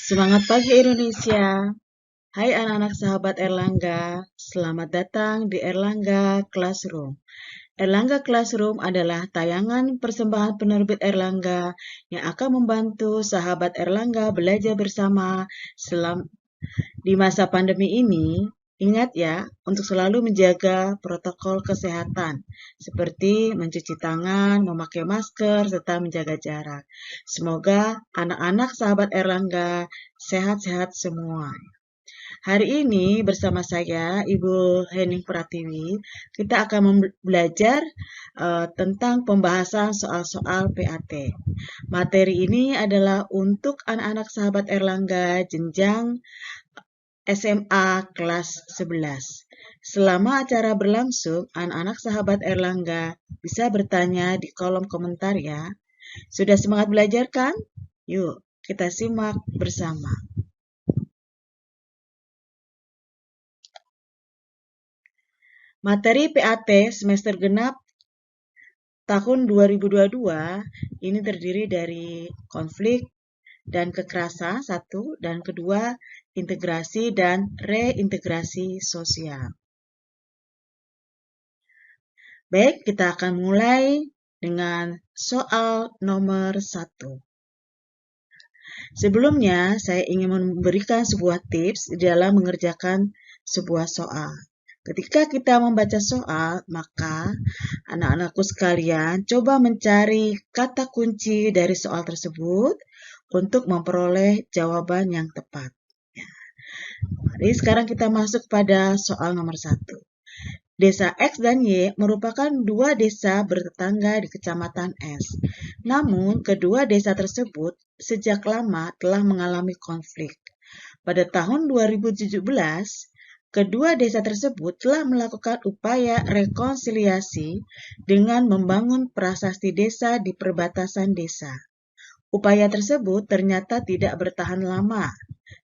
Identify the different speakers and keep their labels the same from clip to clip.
Speaker 1: Semangat pagi Indonesia. Hai anak-anak sahabat Erlangga, selamat datang di Erlangga Classroom. Erlangga Classroom adalah tayangan persembahan penerbit Erlangga yang akan membantu sahabat Erlangga belajar bersama di masa pandemi ini. Ingat ya, untuk selalu menjaga protokol kesehatan, seperti mencuci tangan, memakai masker, serta menjaga jarak. Semoga anak-anak sahabat Erlangga sehat-sehat semua. Hari ini bersama saya, Ibu Hening Pratiwi, kita akan belajar tentang pembahasan soal-soal PAT. Materi ini adalah untuk anak-anak sahabat Erlangga jenjang SMA kelas 11. Selama acara berlangsung, anak-anak sahabat Erlangga bisa bertanya di kolom komentar ya. Sudah semangat belajar kan? Yuk, kita simak bersama. Materi PAT semester genap tahun 2022 ini terdiri dari konflik dan kekerasan satu, dan kedua integrasi dan reintegrasi sosial. Baik, kita akan mulai dengan soal nomor 1. Sebelumnya, saya ingin memberikan sebuah tips dalam mengerjakan sebuah soal. Ketika kita membaca soal, maka anak-anakku sekalian coba mencari kata kunci dari soal tersebut untuk memperoleh jawaban yang tepat. Mari sekarang kita masuk pada soal nomor 1. Desa X dan Y merupakan dua desa bertetangga di Kecamatan S. Namun, kedua desa tersebut sejak lama telah mengalami konflik. Pada tahun 2017, kedua desa tersebut telah melakukan upaya rekonsiliasi dengan membangun prasasti desa di perbatasan desa. Upaya tersebut ternyata tidak bertahan lama.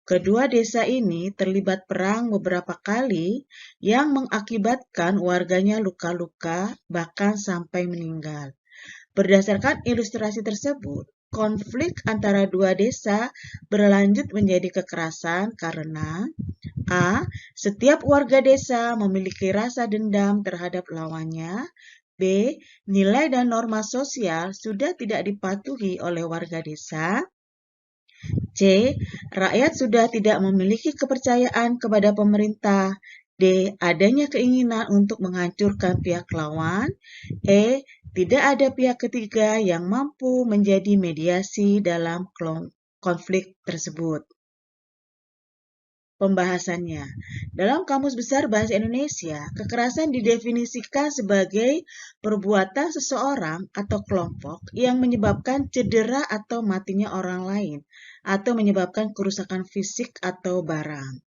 Speaker 1: Kedua desa ini terlibat perang beberapa kali yang mengakibatkan warganya luka-luka, bahkan sampai meninggal. Berdasarkan ilustrasi tersebut, konflik antara dua desa berlanjut menjadi kekerasan karena A. Setiap warga desa memiliki rasa dendam terhadap lawannya. B. Nilai dan norma sosial sudah tidak dipatuhi oleh warga desa. C. Rakyat sudah tidak memiliki kepercayaan kepada pemerintah. D. Adanya keinginan untuk menghancurkan pihak lawan. E. Tidak ada pihak ketiga yang mampu menjadi mediasi dalam konflik tersebut. Pembahasannya. Dalam Kamus Besar Bahasa Indonesia, kekerasan didefinisikan sebagai perbuatan seseorang atau kelompok yang menyebabkan cedera atau matinya orang lain, atau menyebabkan kerusakan fisik atau barang.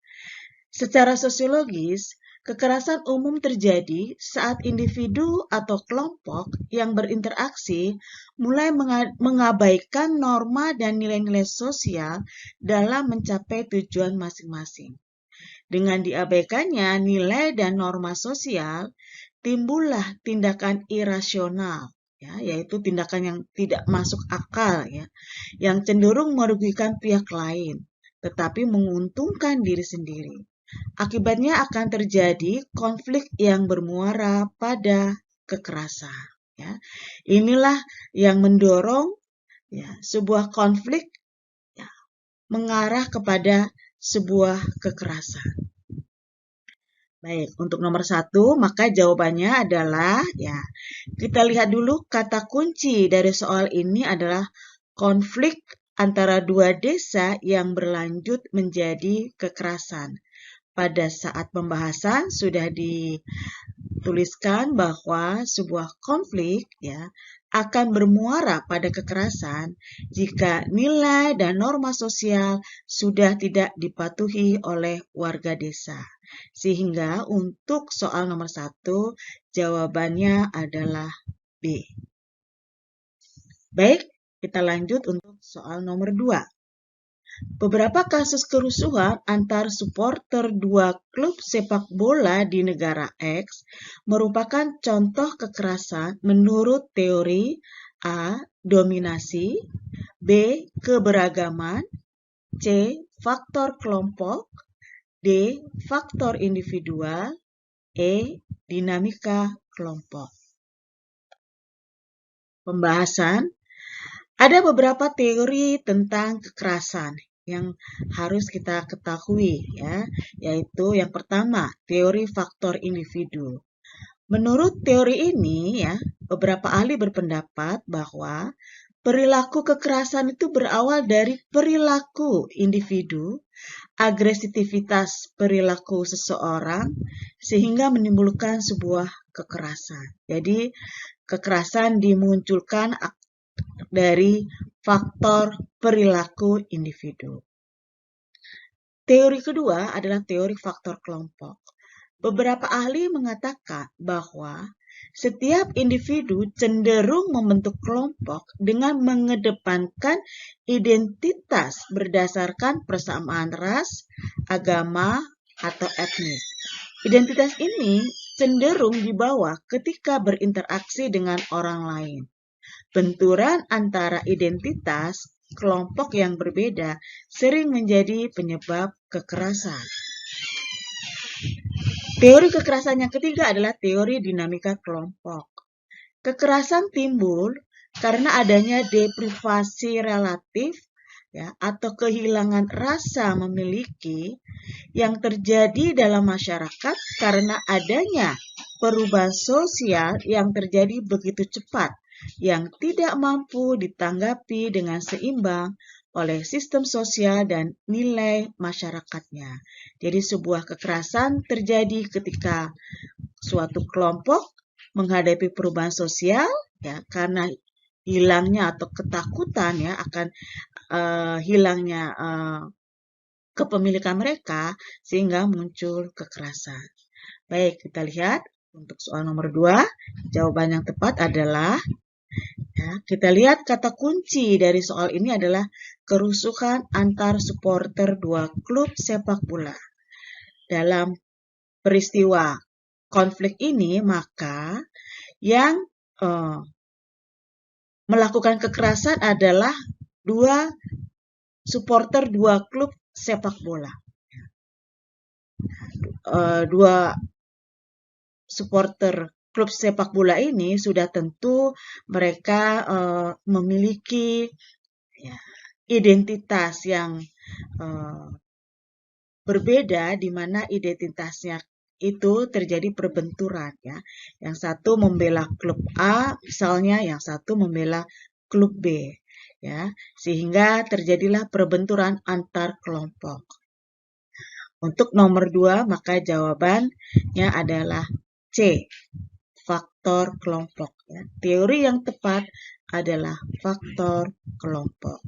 Speaker 1: Secara sosiologis, kekerasan umum terjadi saat individu atau kelompok yang berinteraksi mulai mengabaikan norma dan nilai-nilai sosial dalam mencapai tujuan masing-masing. Dengan diabaikannya nilai dan norma sosial, timbullah tindakan irasional, ya, yaitu tindakan yang tidak masuk akal, ya, yang cenderung merugikan pihak lain, tetapi menguntungkan diri sendiri. Akibatnya akan terjadi konflik yang bermuara pada kekerasan. Ya. Inilah yang mendorong ya, sebuah konflik ya, mengarah kepada sebuah kekerasan. Baik, untuk nomor 1, maka jawabannya adalah, ya, kita lihat dulu kata kunci dari soal ini adalah konflik antara dua desa yang berlanjut menjadi kekerasan. Pada saat pembahasan sudah dituliskan bahwa sebuah konflik ya akan bermuara pada kekerasan jika nilai dan norma sosial sudah tidak dipatuhi oleh warga desa. Sehingga untuk soal nomor 1 jawabannya adalah B. Baik, kita lanjut untuk soal nomor 2. Beberapa kasus kerusuhan antar supporter dua klub sepak bola di negara X merupakan contoh kekerasan menurut teori A. Dominasi, B. Keberagaman, C. Faktor kelompok, D. Faktor individual, E. Dinamika kelompok. Pembahasan. Ada beberapa teori tentang kekerasan yang harus kita ketahui, ya, yaitu yang pertama, teori faktor individu. Menurut teori ini, ya, beberapa ahli berpendapat bahwa perilaku kekerasan itu berawal dari perilaku individu, agresivitas perilaku seseorang, sehingga menimbulkan sebuah kekerasan. Jadi, kekerasan dimunculkan dari faktor perilaku individu. Teori kedua adalah teori faktor kelompok. Beberapa ahli mengatakan bahwa setiap individu cenderung membentuk kelompok dengan mengedepankan identitas berdasarkan persamaan ras, agama, atau etnis. Identitas ini cenderung dibawa ketika berinteraksi dengan orang lain. Benturan antara identitas kelompok yang berbeda sering menjadi penyebab kekerasan. Teori kekerasan yang ketiga adalah teori dinamika kelompok. Kekerasan timbul karena adanya deprivasi relatif, ya, atau kehilangan rasa memiliki yang terjadi dalam masyarakat karena adanya perubahan sosial yang terjadi begitu cepat, yang tidak mampu ditanggapi dengan seimbang oleh sistem sosial dan nilai masyarakatnya. Jadi sebuah kekerasan terjadi ketika suatu kelompok menghadapi perubahan sosial, ya, karena hilangnya atau ketakutan, ya, akan hilangnya kepemilikan mereka, sehingga muncul kekerasan. Baik, kita lihat untuk soal nomor 2, jawaban yang tepat adalah, ya, kita lihat kata kunci dari soal ini adalah kerusuhan antar supporter dua klub sepak bola. Dalam peristiwa konflik ini, maka yang melakukan kekerasan adalah supporter dua klub sepak bola. Dua supporter klub sepak bola ini sudah tentu mereka memiliki, ya, identitas yang berbeda, di mana identitasnya itu terjadi perbenturan, ya. Yang satu membela klub A, misalnya, yang satu membela klub B, ya, sehingga terjadilah perbenturan antar kelompok. Untuk nomor 2, maka jawabannya adalah C, faktor kelompok, ya. Teori yang tepat adalah faktor kelompok.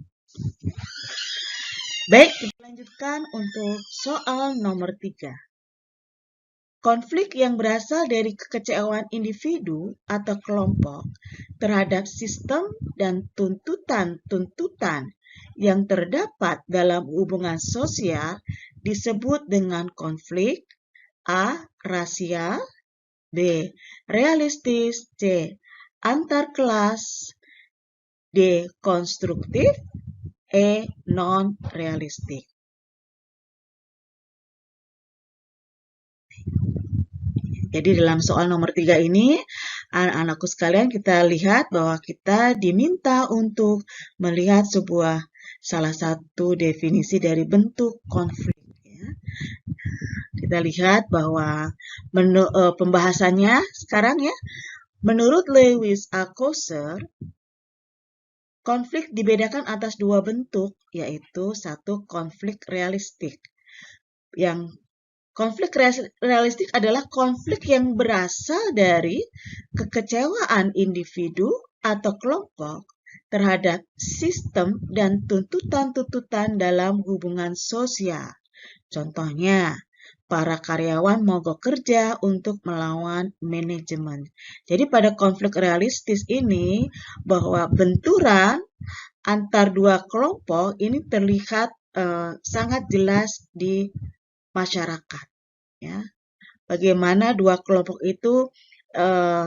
Speaker 1: Baik, kita lanjutkan untuk soal nomor 3. Konflik yang berasal dari kekecewaan individu atau kelompok terhadap sistem dan tuntutan-tuntutan yang terdapat dalam hubungan sosial disebut dengan konflik A. Rasial, B. Realistis, C. Antar kelas, D. Konstruktif, E. Non-realistik. Jadi dalam soal nomor 3 ini, anak-anakku sekalian, kita lihat bahwa kita diminta untuk melihat salah satu definisi dari bentuk konflik, ya. Kita lihat bahwa pembahasannya sekarang, ya. Menurut Lewis Althusser, konflik dibedakan atas dua bentuk, yaitu satu, konflik realistik. Yang konflik realistik adalah konflik yang berasal dari kekecewaan individu atau kelompok terhadap sistem dan tuntutan-tuntutan dalam hubungan sosial. Contohnya, para karyawan mogok kerja untuk melawan manajemen. Jadi pada konflik realistis ini, bahwa benturan antar dua kelompok ini terlihat sangat jelas di masyarakat, ya. Bagaimana dua kelompok itu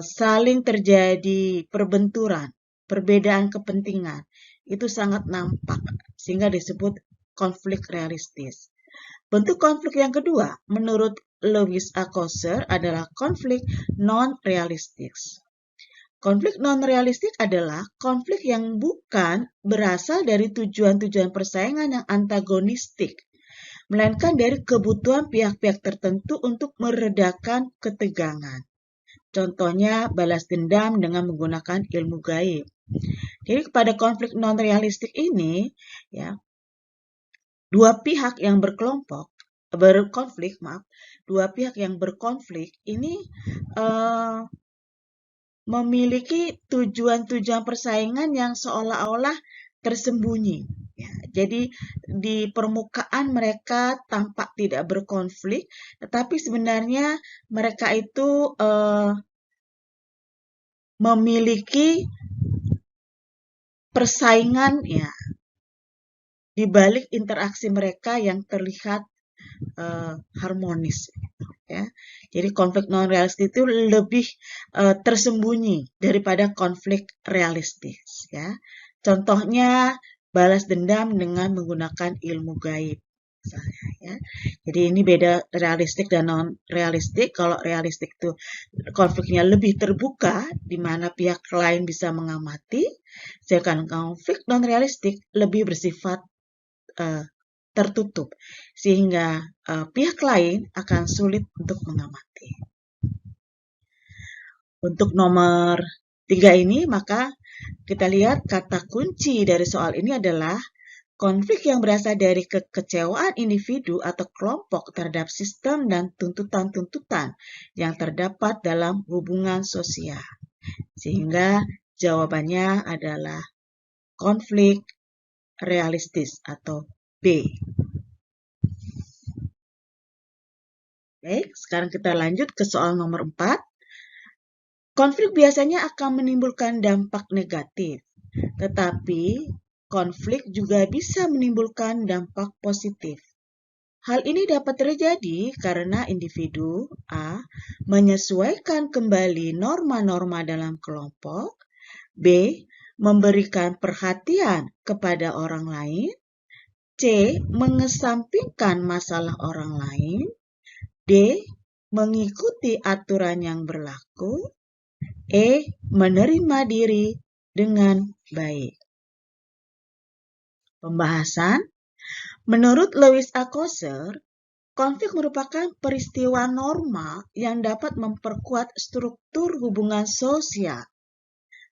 Speaker 1: saling terjadi perbenturan, perbedaan kepentingan, itu sangat nampak, sehingga disebut konflik realistis. Bentuk konflik yang kedua, menurut Lewis A. Coser, adalah konflik non-realistis. Konflik non-realistik adalah konflik yang bukan berasal dari tujuan-tujuan persaingan yang antagonistik, melainkan dari kebutuhan pihak-pihak tertentu untuk meredakan ketegangan. Contohnya balas dendam dengan menggunakan ilmu gaib. Jadi pada konflik non-realistik ini, ya, dua pihak yang berkonflik ini memiliki tujuan-tujuan persaingan yang seolah-olah tersembunyi. Ya, jadi di permukaan mereka tampak tidak berkonflik, tetapi sebenarnya mereka itu memiliki persaingan, ya, di balik interaksi mereka yang terlihat harmonis, ya. Jadi konflik non-realistis itu lebih tersembunyi daripada konflik realistis, ya. Contohnya balas dendam dengan menggunakan ilmu gaib, misalnya, ya. Jadi ini beda realistik dan non-realistik. Kalau realistik itu konfliknya lebih terbuka, di mana pihak lain bisa mengamati, sedangkan konflik non-realistik lebih bersifat tertutup, sehingga pihak lain akan sulit untuk mengamati. Untuk nomor 3 ini, maka kita lihat kata kunci dari soal ini adalah konflik yang berasal dari kekecewaan individu atau kelompok terhadap sistem dan tuntutan-tuntutan yang terdapat dalam hubungan sosial. Sehingga jawabannya adalah konflik realistis atau B. Baik, sekarang kita lanjut ke soal nomor 4. Konflik biasanya akan menimbulkan dampak negatif, tetapi konflik juga bisa menimbulkan dampak positif. Hal ini dapat terjadi karena individu A menyesuaikan kembali norma-norma dalam kelompok, B memberikan perhatian kepada orang lain, C mengesampingkan masalah orang lain, D mengikuti aturan yang berlaku, E menerima diri dengan baik. Pembahasan. Menurut Lewis A. Coser, konflik merupakan peristiwa normal yang dapat memperkuat struktur hubungan sosial.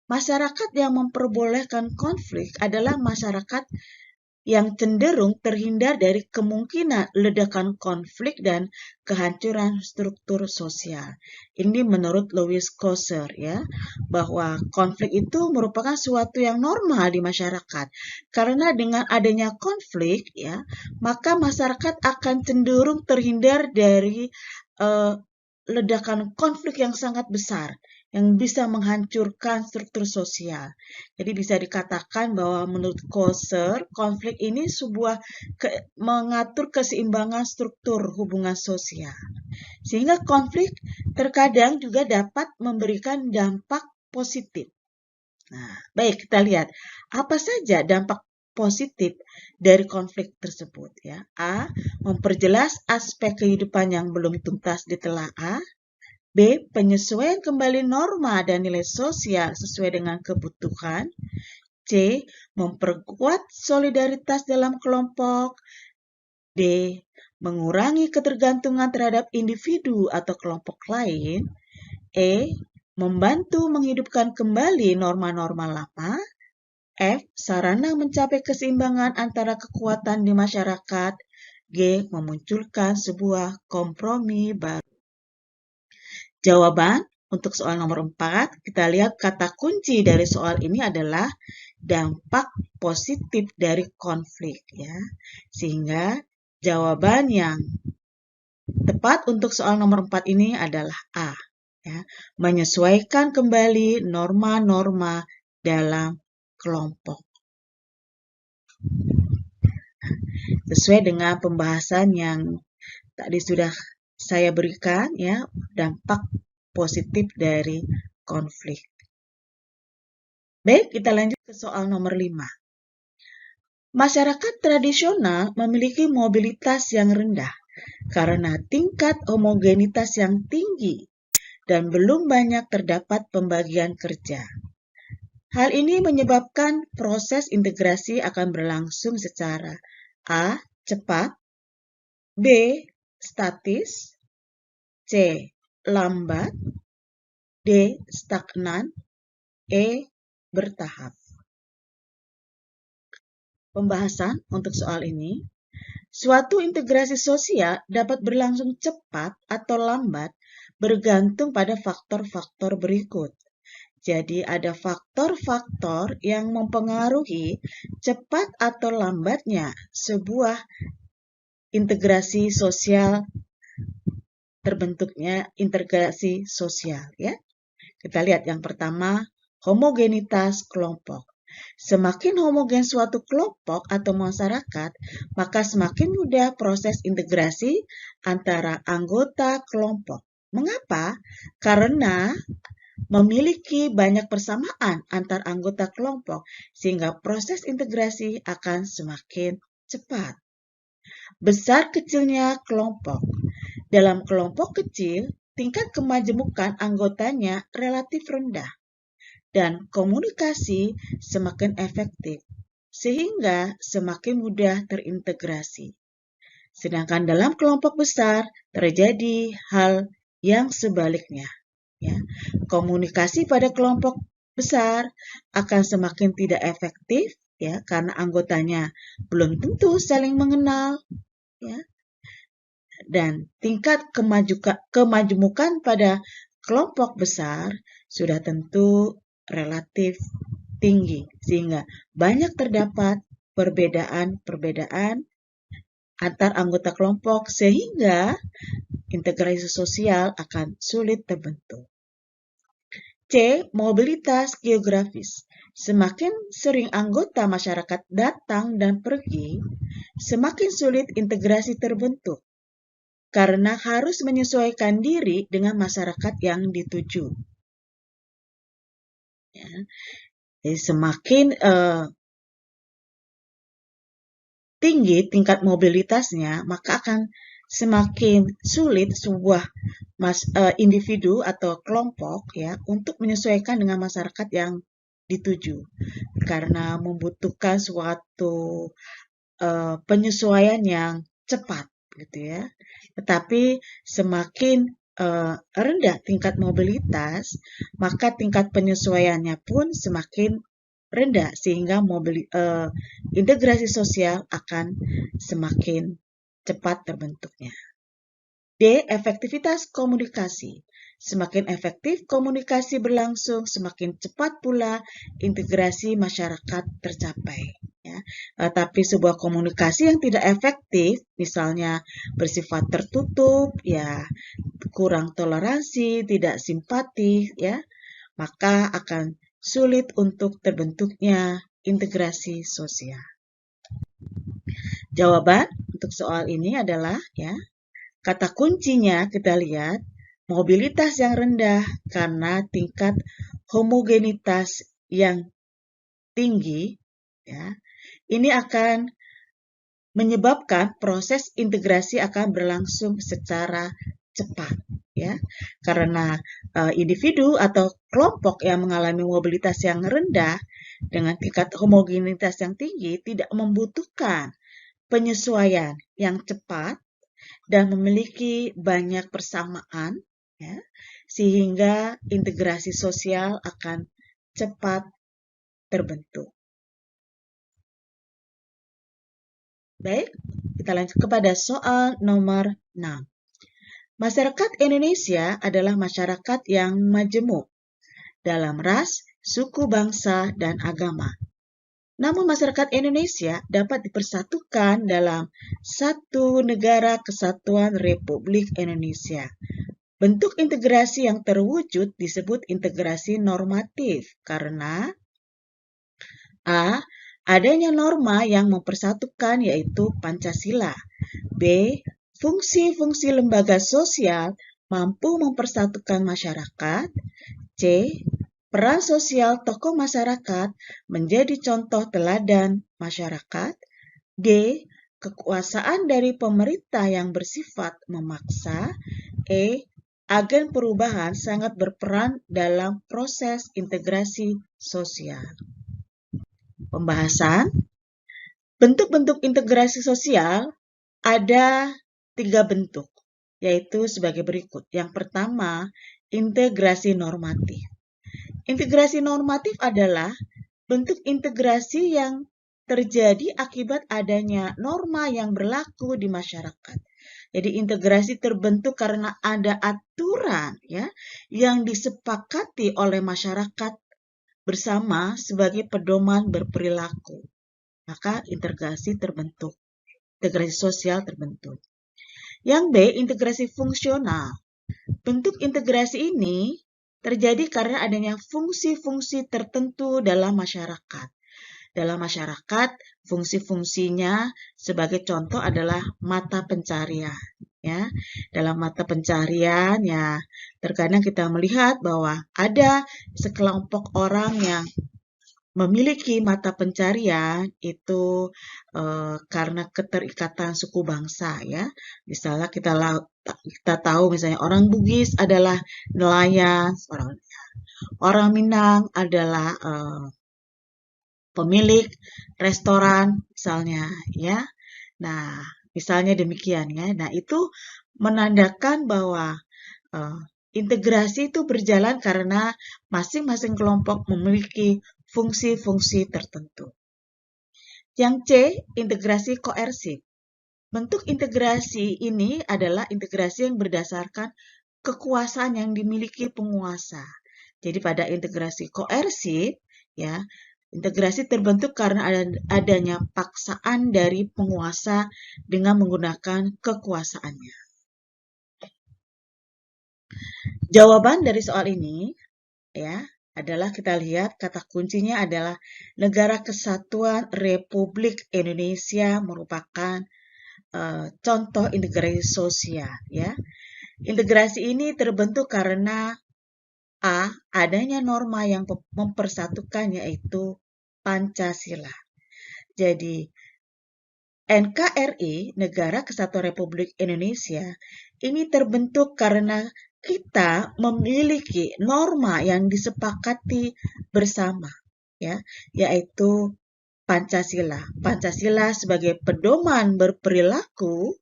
Speaker 1: Masyarakat yang memperbolehkan konflik adalah masyarakat yang cenderung terhindar dari kemungkinan ledakan konflik dan kehancuran struktur sosial. Ini menurut Lewis Coser, ya, bahwa konflik itu merupakan suatu yang normal di masyarakat. Karena dengan adanya konflik, ya, maka masyarakat akan cenderung terhindar dari ledakan konflik yang sangat besar yang bisa menghancurkan struktur sosial. Jadi bisa dikatakan bahwa menurut Coser, konflik ini mengatur keseimbangan struktur hubungan sosial. Sehingga konflik terkadang juga dapat memberikan dampak positif. Nah, baik, kita lihat apa saja dampak positif dari konflik tersebut, ya. A. Memperjelas aspek kehidupan yang belum tuntas ditelaah. B. Penyesuaian kembali norma dan nilai sosial sesuai dengan kebutuhan. C. Memperkuat solidaritas dalam kelompok. D. Mengurangi ketergantungan terhadap individu atau kelompok lain. E. Membantu menghidupkan kembali norma-norma lama. F. Sarana mencapai keseimbangan antara kekuatan di masyarakat. G. Memunculkan sebuah kompromi baru. Jawaban untuk soal nomor 4, kita lihat kata kunci dari soal ini adalah dampak positif dari konflik, ya. Sehingga jawaban yang tepat untuk soal nomor 4 ini adalah A, ya. Menyesuaikan kembali norma-norma dalam kelompok. Sesuai dengan pembahasan yang tadi sudah saya berikan, ya, dampak positif dari konflik. Baik, kita lanjut ke soal nomor 5. Masyarakat tradisional memiliki mobilitas yang rendah karena tingkat homogenitas yang tinggi dan belum banyak terdapat pembagian kerja. Hal ini menyebabkan proses integrasi akan berlangsung secara A. cepat, B. statis, C. lambat, D. stagnan, E. bertahap. Pembahasan untuk soal ini, suatu integrasi sosial dapat berlangsung cepat atau lambat bergantung pada faktor-faktor berikut. Jadi ada faktor-faktor yang mempengaruhi cepat atau lambatnya sebuah integrasi sosial, terbentuknya integrasi sosial, ya. Kita lihat yang pertama, homogenitas kelompok. Semakin homogen suatu kelompok atau masyarakat, maka semakin mudah proses integrasi antara anggota kelompok. Mengapa? Karena memiliki banyak persamaan antar anggota kelompok, sehingga proses integrasi akan semakin cepat. Besar kecilnya kelompok. Dalam kelompok kecil, tingkat kemajemukan anggotanya relatif rendah dan komunikasi semakin efektif, sehingga semakin mudah terintegrasi. Sedangkan dalam kelompok besar terjadi hal yang sebaliknya. Ya, komunikasi pada kelompok besar akan semakin tidak efektif, ya, karena anggotanya belum tentu saling mengenal, ya. Dan tingkat kemajemukan pada kelompok besar sudah tentu relatif tinggi, sehingga banyak terdapat perbedaan-perbedaan antar anggota kelompok, sehingga integrasi sosial akan sulit terbentuk. C. Mobilitas geografis. Semakin sering anggota masyarakat datang dan pergi, semakin sulit integrasi terbentuk, karena harus menyesuaikan diri dengan masyarakat yang dituju. Ya. Jadi semakin tinggi tingkat mobilitasnya, maka akan semakin sulit sebuah individu atau kelompok, ya, untuk menyesuaikan dengan masyarakat yang dituju, karena membutuhkan suatu penyesuaian yang cepat, gitu ya. Tetapi semakin rendah tingkat mobilitas, maka tingkat penyesuaiannya pun semakin rendah, sehingga integrasi sosial akan semakin cepat terbentuknya. D. Efektivitas komunikasi. Semakin efektif komunikasi berlangsung, semakin cepat pula integrasi masyarakat tercapai. Ya. Tapi sebuah komunikasi yang tidak efektif, misalnya bersifat tertutup, ya, kurang toleransi, tidak simpati, ya, maka akan sulit untuk terbentuknya integrasi sosial. Jawaban untuk soal ini adalah, ya, kata kuncinya kita lihat mobilitas yang rendah karena tingkat homogenitas yang tinggi, ya. Ini akan menyebabkan proses integrasi akan berlangsung secara cepat, ya. Karena individu atau kelompok yang mengalami mobilitas yang rendah dengan tingkat homogenitas yang tinggi tidak membutuhkan penyesuaian yang cepat dan memiliki banyak persamaan, ya, sehingga integrasi sosial akan cepat terbentuk. Baik, kita lanjut kepada soal nomor 6. Masyarakat Indonesia adalah masyarakat yang majemuk dalam ras, suku, bangsa, dan agama. Namun masyarakat Indonesia dapat dipersatukan dalam satu negara kesatuan Republik Indonesia. Bentuk integrasi yang terwujud disebut integrasi normatif karena A. Adanya norma yang mempersatukan yaitu Pancasila. B. Fungsi-fungsi lembaga sosial mampu mempersatukan masyarakat. C. Peran sosial tokoh masyarakat menjadi contoh teladan masyarakat. D. Kekuasaan dari pemerintah yang bersifat memaksa. E. Agen perubahan sangat berperan dalam proses integrasi sosial. Pembahasan. Bentuk-bentuk integrasi sosial ada 3 bentuk, yaitu sebagai berikut. Yang pertama, integrasi normatif. Integrasi normatif adalah bentuk integrasi yang terjadi akibat adanya norma yang berlaku di masyarakat. Jadi integrasi terbentuk karena ada aturan ya yang disepakati oleh masyarakat bersama sebagai pedoman berperilaku. Maka integrasi terbentuk. Integrasi sosial terbentuk. Yang B, integrasi fungsional. Bentuk integrasi ini terjadi karena adanya fungsi-fungsi tertentu dalam masyarakat. Dalam masyarakat, fungsi-fungsinya sebagai contoh adalah mata pencarian. Ya, dalam mata pencarian, ya, terkadang kita melihat bahwa ada sekelompok orang yang memiliki mata pencarian itu karena keterikatan suku bangsa ya. Misalnya kita tahu misalnya orang Bugis adalah nelayan, orang Minang adalah pemilik restoran misalnya ya. Nah, misalnya demikian ya. Nah, itu menandakan bahwa integrasi itu berjalan karena masing-masing kelompok memiliki fungsi-fungsi tertentu. Yang C, integrasi koersif. Bentuk integrasi ini adalah integrasi yang berdasarkan kekuasaan yang dimiliki penguasa. Jadi pada integrasi koersif, ya, integrasi terbentuk karena adanya paksaan dari penguasa dengan menggunakan kekuasaannya. Jawaban dari soal ini, ya, adalah kita lihat kata kuncinya adalah Negara Kesatuan Republik Indonesia merupakan contoh integrasi sosial ya. Integrasi ini terbentuk karena A. Adanya norma yang mempersatukan yaitu Pancasila. Jadi NKRI, Negara Kesatuan Republik Indonesia, ini terbentuk karena kita memiliki norma yang disepakati bersama, ya, yaitu Pancasila. Pancasila sebagai pedoman berperilaku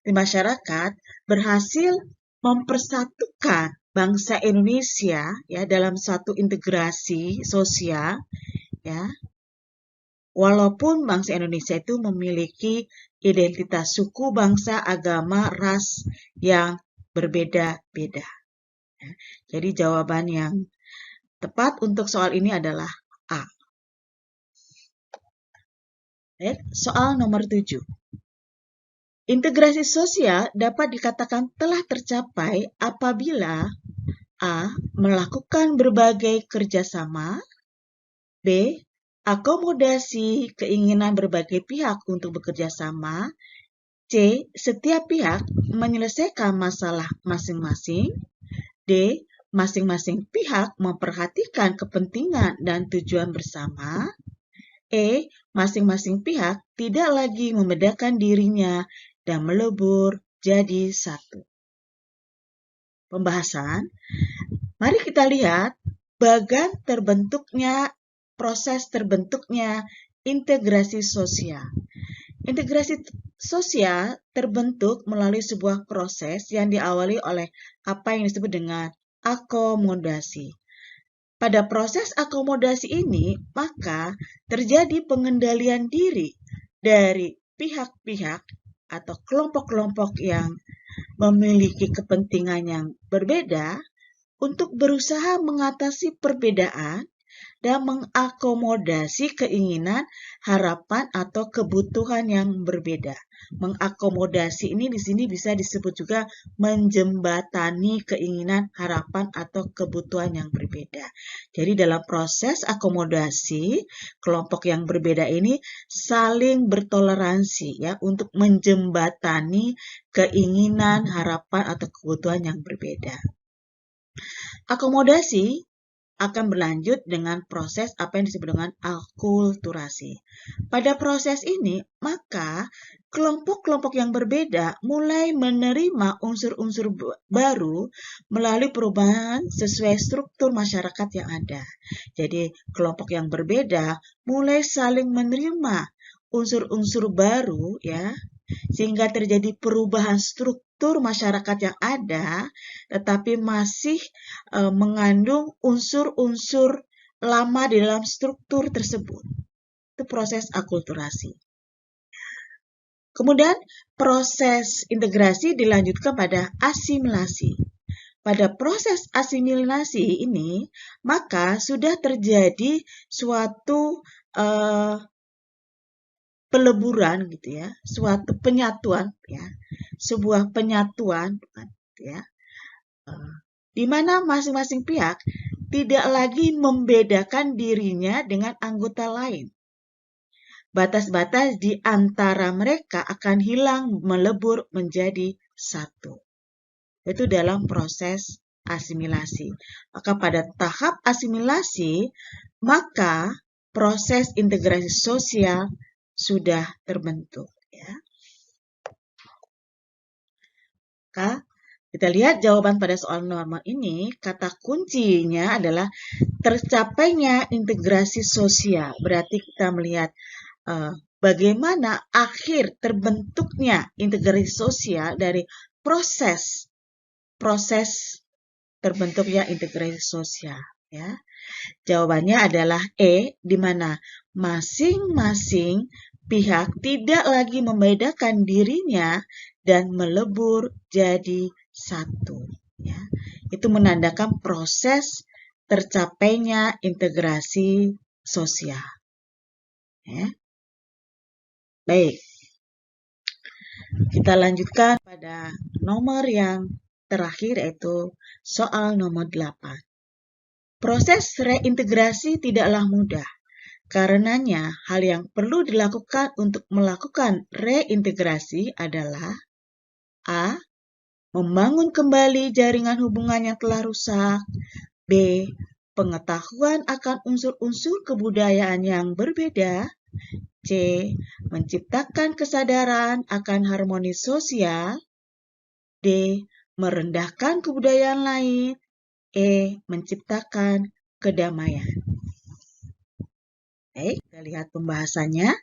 Speaker 1: di masyarakat berhasil mempersatukan bangsa Indonesia ya dalam satu integrasi sosial, ya. Walaupun bangsa Indonesia itu memiliki identitas suku, bangsa, agama, ras yang berbeda-beda. Jadi jawaban yang tepat untuk soal ini adalah A. Soal nomor 7. Integrasi sosial dapat dikatakan telah tercapai apabila A. Melakukan berbagai kerjasama, B. Akomodasi keinginan berbagai pihak untuk bekerja sama, C. Setiap pihak menyelesaikan masalah masing-masing, D. Masing-masing pihak memperhatikan kepentingan dan tujuan bersama, E. Masing-masing pihak tidak lagi membedakan dirinya dan melebur jadi satu. Pembahasan. Mari kita lihat proses terbentuknya integrasi sosial. Integrasi sosial terbentuk melalui sebuah proses yang diawali oleh apa yang disebut dengan akomodasi. Pada proses akomodasi ini, maka terjadi pengendalian diri dari pihak-pihak atau kelompok-kelompok yang memiliki kepentingan yang berbeda untuk berusaha mengatasi perbedaan dan mengakomodasi keinginan, harapan, atau kebutuhan yang berbeda. Mengakomodasi ini di sini bisa disebut juga menjembatani keinginan, harapan, atau kebutuhan yang berbeda. Jadi dalam proses akomodasi, kelompok yang berbeda ini saling bertoleransi ya untuk menjembatani keinginan, harapan, atau kebutuhan yang berbeda. Akomodasi akan berlanjut dengan proses apa yang disebut dengan akulturasi. Pada proses ini, maka kelompok-kelompok yang berbeda mulai menerima unsur-unsur baru melalui perubahan sesuai struktur masyarakat yang ada. Jadi, kelompok yang berbeda mulai saling menerima unsur-unsur baru ya, sehingga terjadi perubahan struktur masyarakat yang ada, tetapi masih mengandung unsur-unsur lama di dalam struktur tersebut. Itu proses akulturasi. Kemudian proses integrasi dilanjutkan pada asimilasi. Pada proses asimilasi ini, maka sudah terjadi suatu peleburan gitu ya, suatu penyatuan ya, sebuah penyatuan ya, di mana masing-masing pihak tidak lagi membedakan dirinya dengan anggota lain. Batas-batas di antara mereka akan hilang, melebur menjadi satu. Itu dalam proses asimilasi. Maka pada tahap asimilasi, maka proses integrasi sosial sudah terbentuk ya. Maka kita lihat jawaban pada soal normal ini, kata kuncinya adalah tercapainya integrasi sosial. Berarti kita melihat bagaimana akhir terbentuknya integrasi sosial dari proses terbentuknya integrasi sosial ya. Jawabannya adalah E, di mana masing-masing pihak tidak lagi membedakan dirinya dan melebur jadi satu. Ya. Itu menandakan proses tercapainya integrasi sosial. Ya. Baik, kita lanjutkan pada nomor yang terakhir, yaitu soal nomor 8. Proses reintegrasi tidaklah mudah. Karenanya, hal yang perlu dilakukan untuk melakukan reintegrasi adalah A. Membangun kembali jaringan hubungan yang telah rusak. B. Pengetahuan akan unsur-unsur kebudayaan yang berbeda. C. Menciptakan kesadaran akan harmonis sosial. D. Merendahkan kebudayaan lain. E. Menciptakan kedamaian. Baik, kita lihat pembahasannya.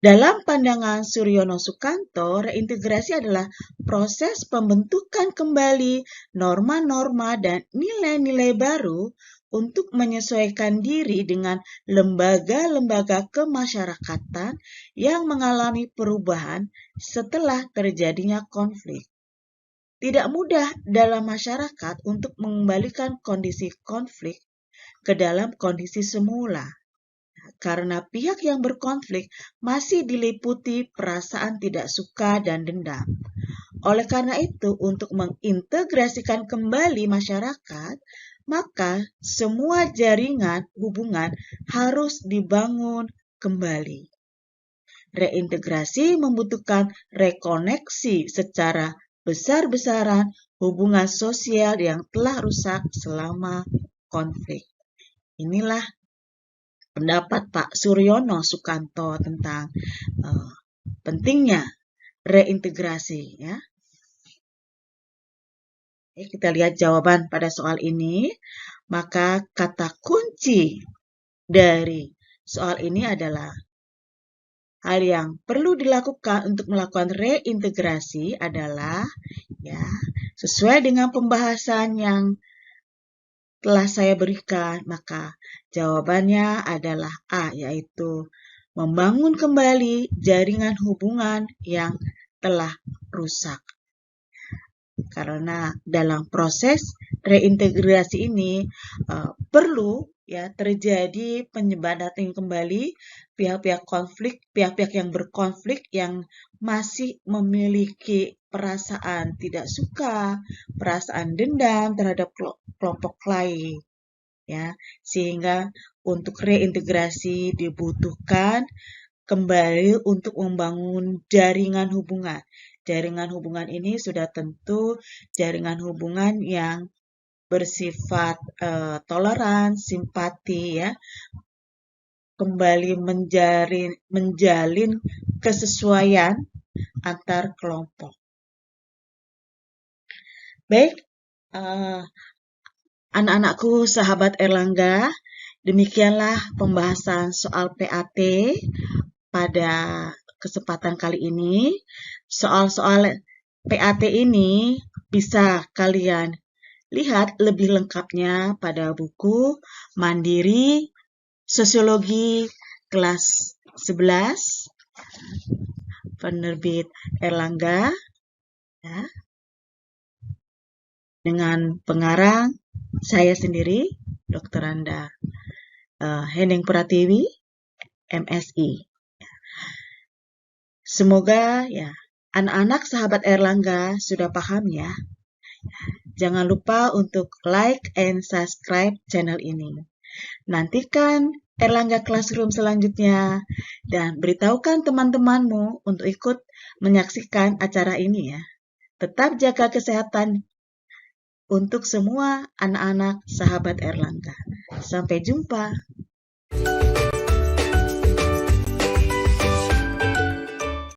Speaker 1: Dalam pandangan Suryono Sukanto, reintegrasi adalah proses pembentukan kembali norma-norma dan nilai-nilai baru untuk menyesuaikan diri dengan lembaga-lembaga kemasyarakatan yang mengalami perubahan setelah terjadinya konflik. Tidak mudah dalam masyarakat untuk mengembalikan kondisi konflik ke dalam kondisi semula, karena pihak yang berkonflik masih diliputi perasaan tidak suka dan dendam. Oleh karena itu, untuk mengintegrasikan kembali masyarakat, maka semua jaringan hubungan harus dibangun kembali. Reintegrasi membutuhkan rekoneksi secara besar-besaran hubungan sosial yang telah rusak selama konflik. Inilah pendapat Pak Suryono Sukanto tentang pentingnya reintegrasi ya. Kita lihat jawaban pada soal ini. Maka kata kunci dari soal ini adalah hal yang perlu dilakukan untuk melakukan reintegrasi adalah ya, sesuai dengan pembahasan yang telah saya berikan, maka jawabannya adalah A, yaitu membangun kembali jaringan hubungan yang telah rusak. Karena dalam proses reintegrasi ini perlu ya terjadi penyebadatan kembali pihak-pihak konflik, pihak-pihak yang berkonflik yang masih memiliki perasaan tidak suka, perasaan dendam terhadap kelompok lain. Ya, sehingga untuk reintegrasi dibutuhkan kembali untuk membangun jaringan hubungan. Jaringan hubungan ini sudah tentu jaringan hubungan yang bersifat toleran, simpati ya, kembali menjalin kesesuaian antar kelompok. Baik, anak-anakku sahabat Erlangga, demikianlah pembahasan soal PAT pada kesempatan kali ini. Soal-soal PAT ini bisa kalian lihat lebih lengkapnya pada buku Mandiri Sosiologi kelas 11 penerbit Erlangga ya, dengan pengarang saya sendiri Dr. Anda Henning Pratiwi MSI. Semoga ya anak-anak sahabat Erlangga sudah paham ya. Jangan lupa untuk like and subscribe channel ini. Nantikan Erlangga Classroom selanjutnya dan beritahukan teman-temanmu untuk ikut menyaksikan acara ini ya. Tetap jaga kesehatan untuk semua anak-anak sahabat Erlangga. Sampai jumpa.